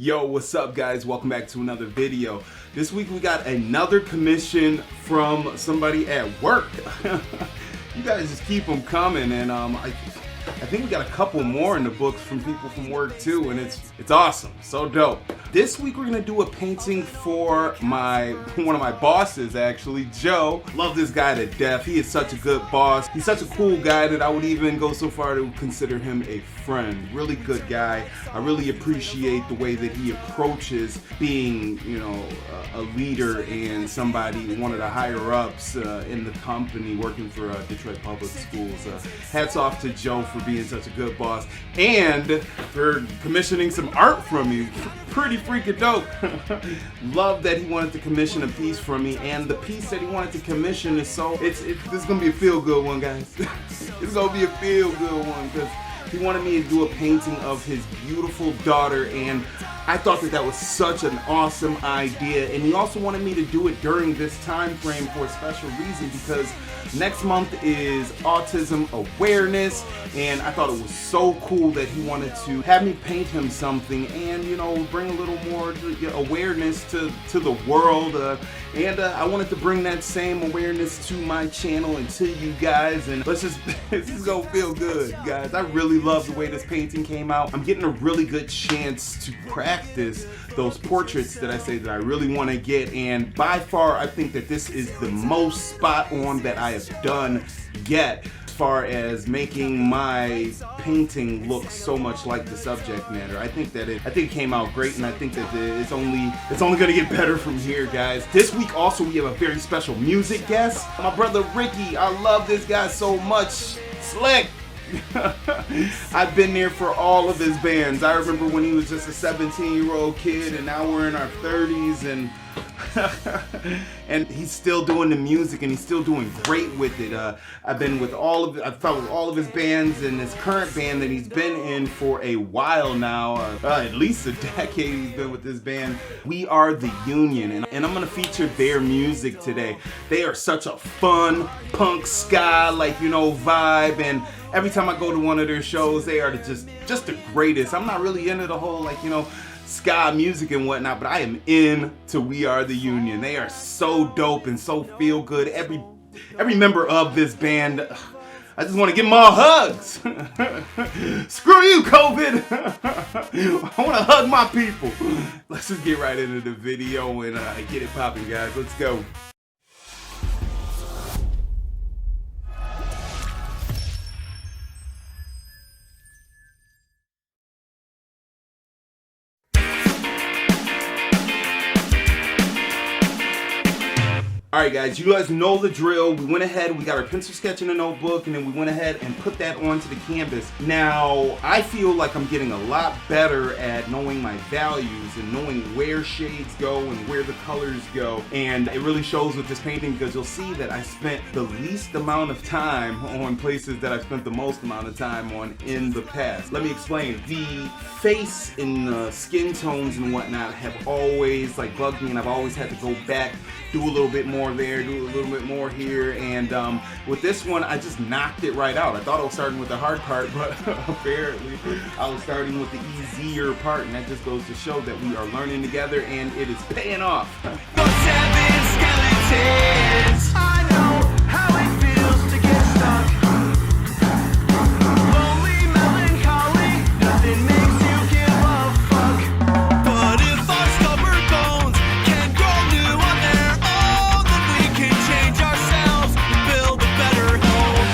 Yo, what's up guys? Welcome back to another video. This week we got another commission from somebody at work. You guys just keep them coming, and I think we got a couple more in the books from people from work too, and it's awesome, so dope. This week we're gonna do a painting for one of my bosses, actually, Joe. Love this guy to death. He is such a good boss. He's such a cool guy that I would even go so far to consider him a friend. Really good guy. I really appreciate the way that he approaches being, a leader and somebody, one of the higher ups in the company, working for Detroit Public Schools. Hats off to Joe for being such a good boss and for commissioning some art from me. Pretty freaking dope. Love that he wanted to commission a piece from me, and the piece that he wanted to commission is this is gonna be a feel good one, guys. It's gonna be a feel good one because he wanted me to do a painting of his beautiful daughter, and I thought that was such an awesome idea. And he also wanted me to do it during this time frame for a special reason, because next month is Autism Awareness, and I thought it was so cool that he wanted to have me paint him something and, bring a little more awareness to the world. And I wanted to bring that same awareness to my channel and to you guys, and let's just go feel good, guys. I really love the way this painting came out. I'm getting a really good chance to practice those portraits that I say that I really want to get, and by far I think that this is the most spot on that I have done yet, as far as making my painting look so much like the subject matter. I think it came out great, and I think that it's only gonna get better from here, guys. This week also we have a very special music guest, my brother Ricky. I love this guy so much. Slick. I've been there for all of his bands. I remember when he was just a 17-year-old kid, and now we're in our 30s, and and he's still doing the music, and he's still doing great with it. I've followed all of his bands, and his current band that he's been in for a while now, at least a decade he's been with this band, We Are the Union, and I'm gonna feature their music today. They are such a fun punk ska vibe, and every time I go to one of their shows, they are just the greatest. I'm not really into the whole ska music and whatnot, but I am into We Are the Union. They are so dope and so feel good. Every member of this band, I just want to give them all hugs. Screw you, COVID. I want to hug my people. Let's just get right into the video and get it popping, guys. Let's go. Alright guys, you guys know the drill. We went ahead, we got our pencil sketch in a notebook, and then we went ahead and put that onto the canvas. Now, I feel like I'm getting a lot better at knowing my values and knowing where shades go and where the colors go. And it really shows with this painting, because you'll see that I spent the least amount of time on places that I've spent the most amount of time on in the past. Let me explain. The face and the skin tones and whatnot have always bugged me, and I've always had to go back, do a little bit more there, do a little bit more here, and with this one I just knocked it right out. I thought I was starting with the hard part, but apparently I was starting with the easier part, and that just goes to show that we are learning together, and it is paying off. I know how it feels to get stuck. Lonely, melancholy, nothing makes you give a fuck. But if our stubborn bones can grow new on their own, then we can change ourselves and build a better home.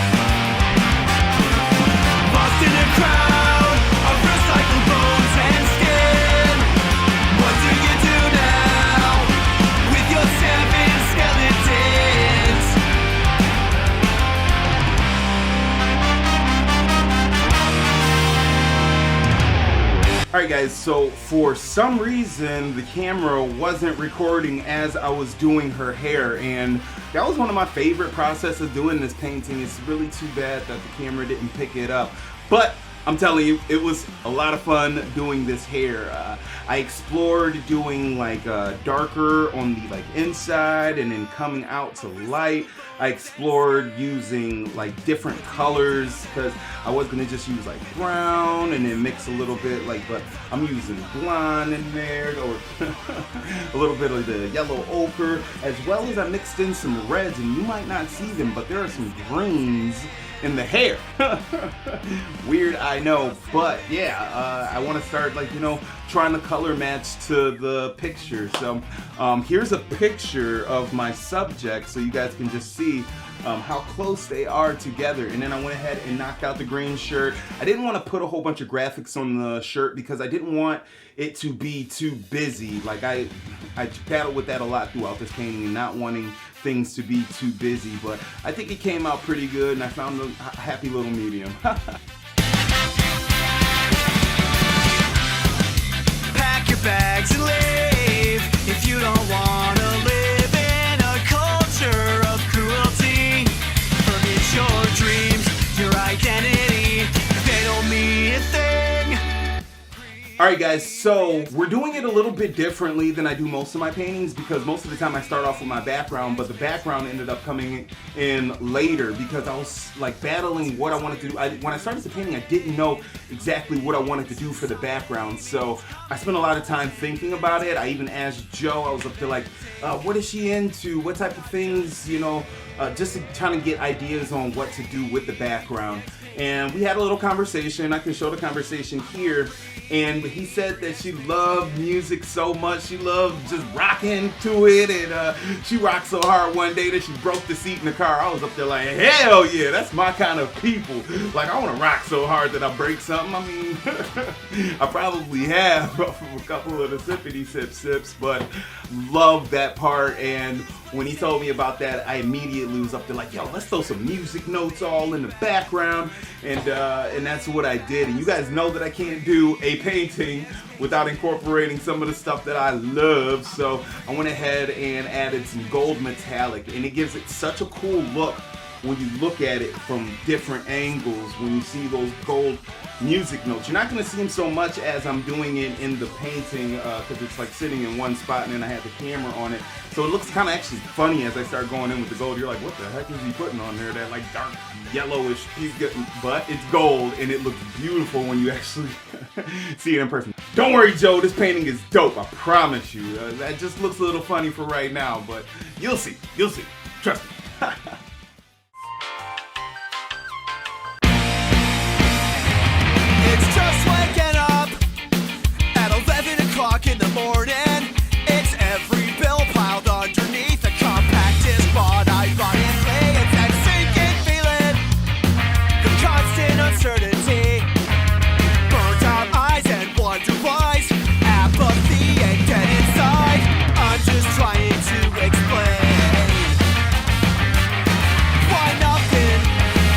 Lost in a crowd of recycled bones and skin. What do you do now with your 7 skeletons? Alright guys, so for some reason the camera wasn't recording as I was doing her hair, and that was one of my favorite processes of doing this painting. It's really too bad that the camera didn't pick it up, but I'm telling you, it was a lot of fun doing this hair. I explored doing like darker on the like inside and then coming out to light. I explored using like different colors because I was gonna just use like brown and then mix a little bit like, but I'm using blonde in there or a little bit of the yellow ochre, as well as I mixed in some reds, and you might not see them, but there are some greens in the hair. Weird, I know, but yeah, I want to start like, you know, trying to color match to the picture. So here's a picture of my subject so you guys can just see how close they are together. And then I went ahead and knocked out the green shirt. I didn't want to put a whole bunch of graphics on the shirt because I didn't want it to be too busy. Like I battled with that a lot throughout this painting and not wanting things to be too busy, but I think it came out pretty good and I found a happy little medium. Pack your bags and leave if you don't want to live in a culture of cruelty. Forget your dreams, your identity, they don't mean a thing. Alright guys, so we're doing it a little bit differently than I do most of my paintings because most of the time I start off with my background, but the background ended up coming in later because I was like battling what I wanted to do. When I started the painting, I didn't know exactly what I wanted to do for the background, so I spent a lot of time thinking about it. I even asked Joe, I was up there like, what is she into? What type of things, you know, just to kind of get ideas on what to do with the background. And we had a little conversation. I can show the conversation here. And he said that she loved music so much. She loved just rocking to it. And she rocked so hard one day that she broke the seat in the car. I was up there like, hell yeah, that's my kind of people. Like, I want to rock so hard that I break something. I mean, I probably have from a couple of the sippity sips, but love that part. And when he told me about that, I immediately was up there like, yo, let's throw some music notes all in the background. And that's what I did. And you guys know that I can't do a painting without incorporating some of the stuff that I love. So I went ahead and added some gold metallic, and it gives it such a cool look when you look at it from different angles, when you see those gold music notes. You're not going to see them so much as I'm doing it in the painting because it's like sitting in one spot and then I have the camera on it. So it looks kind of actually funny as I start going in with the gold. You're like, what the heck is he putting on there? That like dark yellowish, but it's gold and it looks beautiful when you actually see it in person. Don't worry, Joe, this painting is dope, I promise you. That just looks a little funny for right now, but you'll see, trust me. It's just waking up at 11 o'clock in the morning. It's every bill piled underneath a compact disc, but ironically, it's that sinking feeling, the constant uncertainty, burnt out eyes and wonder whys, apathy and dead inside. I'm just trying to explain why nothing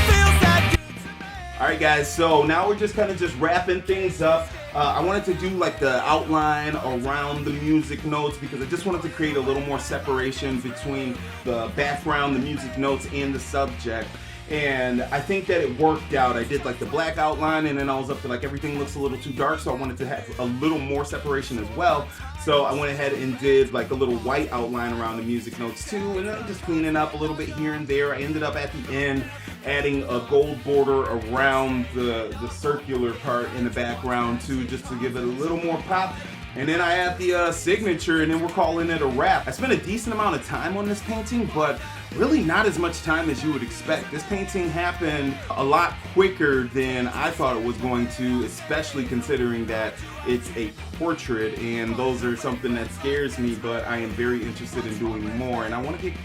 feels that good to me. Alright guys, so now we're just kind of just wrapping things up. I wanted to do like the outline around the music notes because I just wanted to create a little more separation between the background, the music notes, and the subject. And I think that it worked out. I did like the black outline and then I was up to like everything looks a little too dark, so I wanted to have a little more separation as well. So I went ahead and did like a little white outline around the music notes too, and then just cleaning up a little bit here and there. I ended up at the end adding a gold border around the circular part in the background too, just to give it a little more pop. And then I add the signature, and then we're calling it a wrap. I spent a decent amount of time on this painting, but really not as much time as you would expect. This painting happened a lot quicker than I thought it was going to, especially considering that it's a portrait, and those are something that scares me, but I am very interested in doing more, and I want to get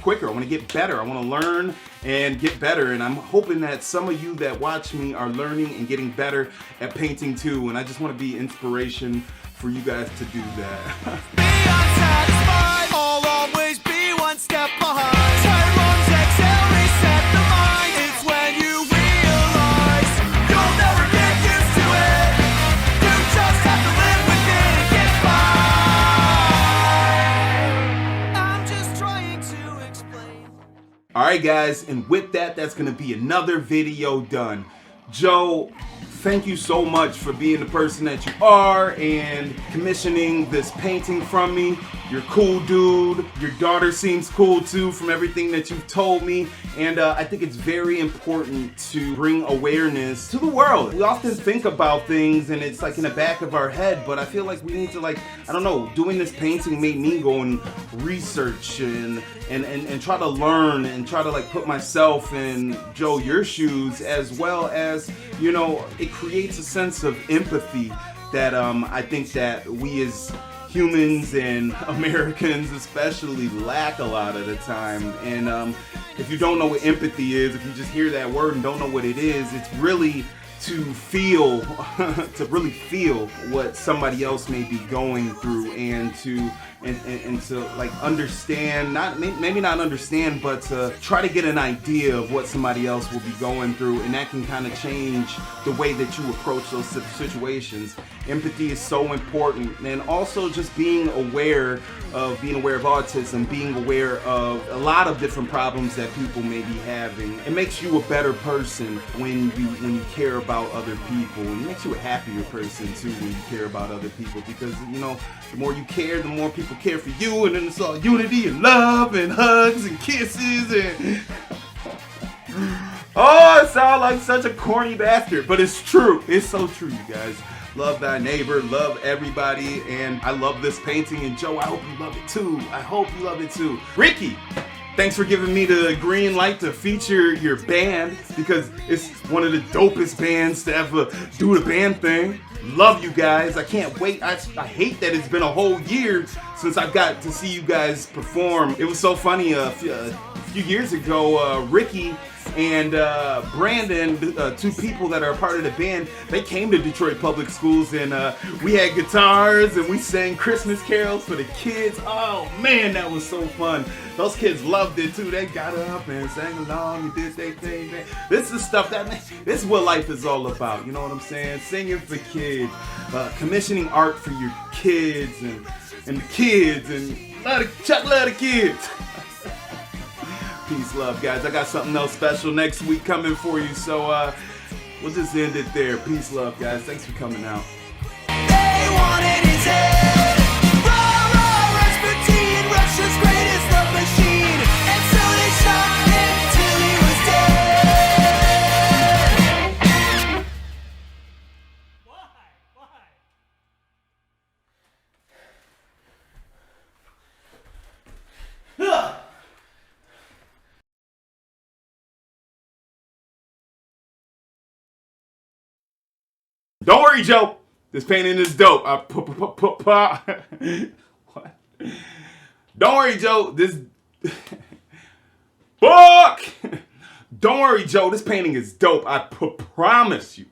quicker, I want to get better, I want to learn and get better, and I'm hoping that some of you that watch me are learning and getting better at painting too, and I just want to be inspiration for you guys to do that. Be unsatisfied, I'll always be one step behind. Tired lungs, exhale, reset the mind. It's when you realize you'll never get used to it. You just have to live with it and get by. I'm just trying to explain. Alright guys, and with that, that's going to be another video done. Joe, thank you so much for being the person that you are and commissioning this painting from me. You're a cool dude. Your daughter seems cool too from everything that you've told me. And I think it's very important to bring awareness to the world. We often think about things and it's like in the back of our head, but I feel like we need to, like, I don't know, doing this painting made me go and research and try to learn and try to like put myself in Joe, your shoes, as well as, you know, it creates a sense of empathy that I think that we as humans and Americans especially lack a lot of the time. And if you don't know what empathy is, if you just hear that word and don't know what it is, it's really to feel to really feel what somebody else may be going through, and to like understand, not maybe not understand, but to try to get an idea of what somebody else will be going through, and that can kind of change the way that you approach those situations. Empathy is so important, and also just being aware of autism, being aware of a lot of different problems that people may be having. It makes you a better person when you care about other people, and it makes you a happier person too when you care about other people, because, you know, the more you care, the more people care for you, and then it's all unity and love and hugs and kisses and oh, it sounds like such a corny bastard, but it's true. It's so true, you guys. Love thy neighbor, love everybody, and I love this painting, and Joe, I hope you love it too. I hope you love it too. Ricky, thanks for giving me the green light to feature your band, because it's one of the dopest bands to ever do the band thing. Love you guys. I can't wait. I hate that it's been a whole year since I've got to see you guys perform. It was so funny, a few years ago, Ricky and Brandon, two people that are a part of the band, they came to Detroit Public Schools, and we had guitars and we sang Christmas carols for the kids. Oh man, that was so fun. Those kids loved it too. They got up and sang along and did their thing. This is stuff this is what life is all about. You know what I'm saying? Singing for kids, commissioning art for your kids and the kids, and love the kids. Peace, love, guys. I got something else special next week coming for you, so we'll just end it there. Peace, love, guys. Thanks for coming out. They wanted his head. Raw, raw, Rasputin, Russia's greatest love machine. And so they shot him till he was dead. Why? Don't worry, Joe. This painting is dope. What? Don't worry, Joe. This fuck. Don't worry, Joe. This painting is dope. I promise you.